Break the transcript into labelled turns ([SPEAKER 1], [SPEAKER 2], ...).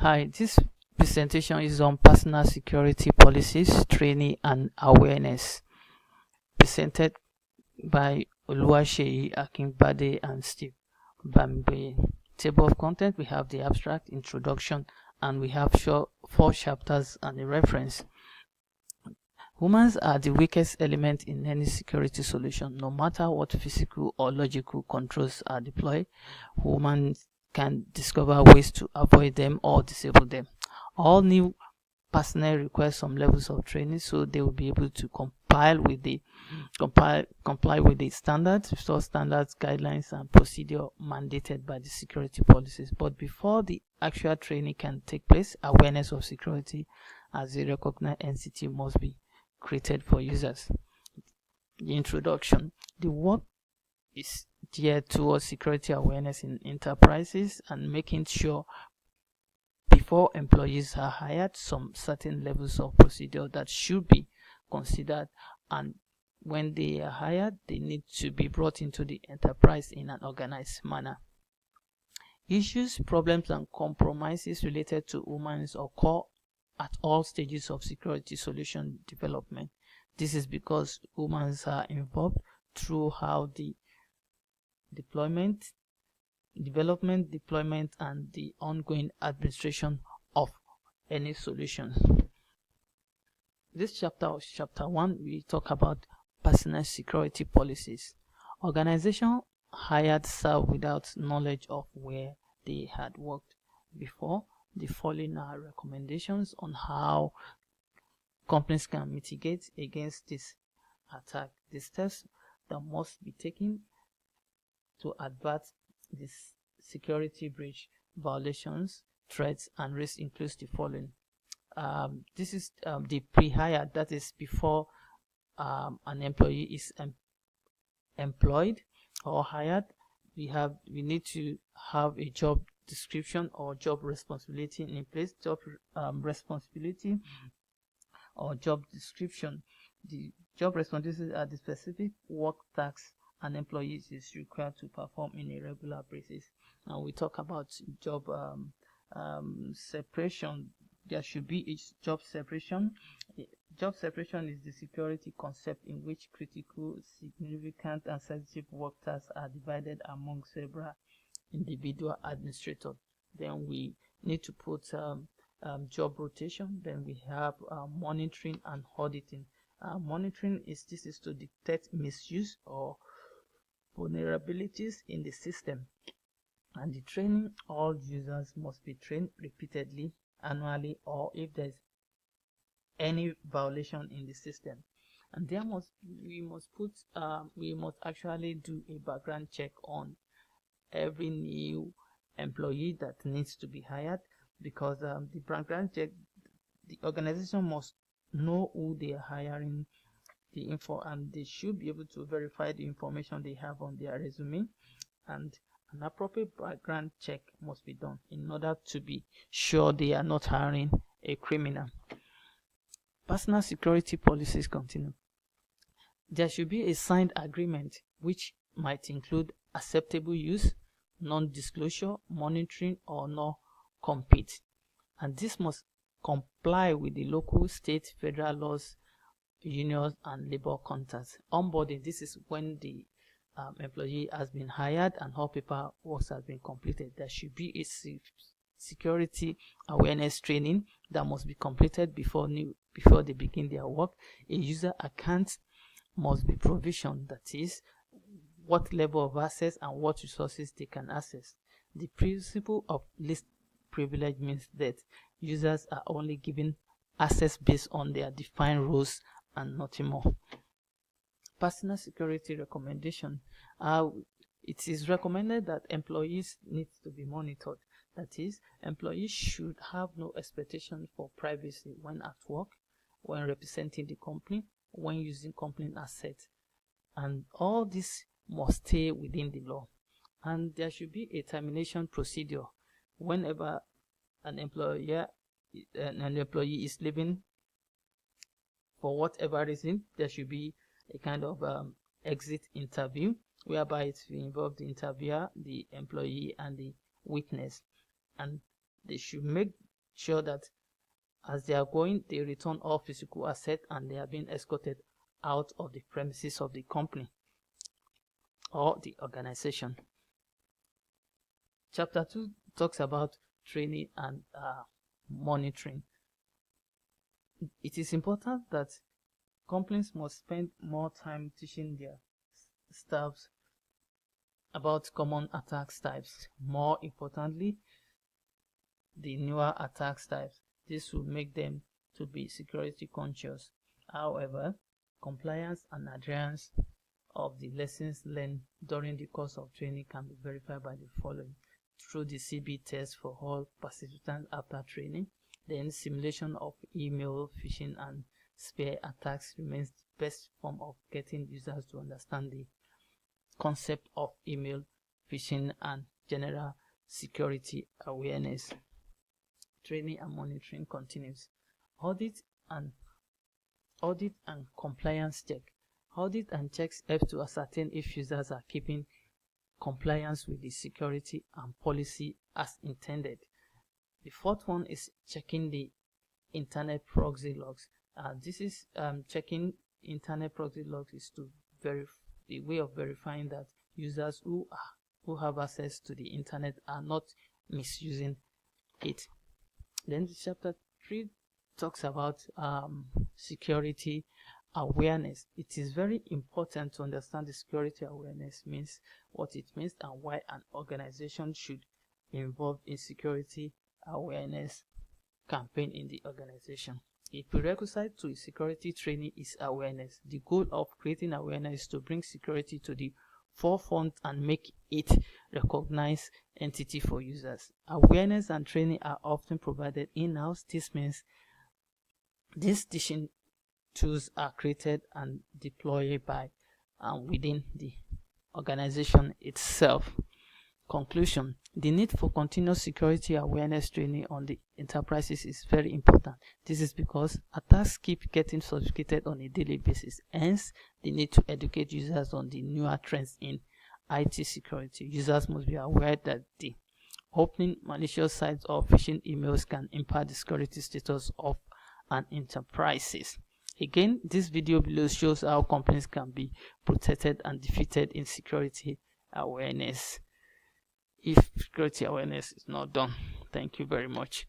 [SPEAKER 1] Hi, this presentation is on personal security policies, training, and awareness, presented by Oluwaseyi Akinbade and Steve Bambe. Table of content, we have the abstract, introduction, and we have 4 chapters and a reference. Humans are the weakest element in any security solution. No matter what physical or logical controls are deployed, humans can discover ways to avoid them or disable them. All new personnel require some levels of training, so they will be able to comply with the standards, guidelines, and procedure mandated by the security policies. But before the actual training can take place, awareness of security as a recognized entity must be created for users. The introduction. The work is geared towards security awareness in enterprises and making sure before employees are hired, some certain levels of procedure that should be considered, and when they are hired, they need to be brought into the enterprise in an organized manner. Issues, problems, and compromises related to humans occur at all stages of security solution development. This is because humans are involved throughout the development, deployment, and the ongoing administration of any solution. This chapter, chapter 1, we talk about personal security policies. Organization hired staff without knowledge of where they had worked before. The following are recommendations on how companies can mitigate against this attack. The steps that must be taken to avert this security breach, violations, threats, and risks includes the following. This is the pre-hire, that is before an employee is employed or hired. We need to have a job description or job responsibility in place. Job responsibility or job description. The job responsibilities are the specific work tasks an employee is required to perform in a regular basis. And we talk about job separation. There should be a job separation. Job separation is the security concept in which critical, significant, and sensitive work tasks are divided among several individual administrators. Then we need to put job rotation. Then we have monitoring and auditing. Monitoring is to detect misuse or vulnerabilities in the system. And the training, all users must be trained repeatedly, annually, or if there's any violation in the system. And we must actually do a background check on every new employee that needs to be hired, because the background check, the organization must know who they are hiring, the info, and they should be able to verify the information they have on their resume, and an appropriate background check must be done in order to be sure they are not hiring a criminal. Personal security policies continue. There should be a signed agreement which might include acceptable use, non-disclosure, monitoring, or no compete. And this must comply with the local, state, federal laws, unions, and labor contracts. Onboarding, this is when the employee has been hired and all paperwork has been completed. There should be a security awareness training that must be completed before they begin their work. A user account must be provisioned, that is, what level of access and what resources they can access. The principle of least privilege means that users are only given access based on their defined roles and nothing more. Personal security recommendation. It is recommended that employees need to be monitored. That is, employees should have no expectation for privacy when at work, when representing the company, when using company assets, and all this must stay within the law. And there should be a termination procedure whenever an employee is leaving for whatever reason. There should be a kind of exit interview whereby it will involve the interviewer, the employee, and the witness, and they should make sure that as they are going, they return all physical assets and they are being escorted out of the premises of the company or the organization. Chapter 2 talks about training and monitoring. It is important that companies must spend more time teaching their staffs about common attack types. More importantly, the newer attack types. This will make them to be security conscious. However, compliance and adherence of the lessons learned during the course of training can be verified by the following: through the CB test for all participants after training. Then simulation of email phishing and spear attacks remains the best form of getting users to understand the concept of email phishing and general security awareness. Training and monitoring continues. Audit and compliance check. Audit and checks help to ascertain if users are keeping compliance with the security and policy as intended. The fourth one is checking the internet proxy logs. This is checking internet proxy logs is to verify the way of verifying that users who have access to the internet are not misusing it. Then chapter 3 talks about security awareness. It is very important to understand the security awareness means, what it means, and why an organization should be involved in security awareness campaign in the organization. A prerequisite to security training is awareness. The goal of creating awareness is to bring security to the forefront and make it recognized entity for users. Awareness and training are often provided in-house. This means these teaching tools are created and deployed by and within the organization itself. Conclusion: the need for continuous security awareness training on the enterprises is very important. This is because attacks keep getting sophisticated on a daily basis. Hence, the need to educate users on the newer trends in IT security. Users must be aware that the opening malicious sites or phishing emails can impact the security status of an enterprise. Again, this video below shows how companies can be protected and defeated in security awareness if security awareness is not done. Thank you very much.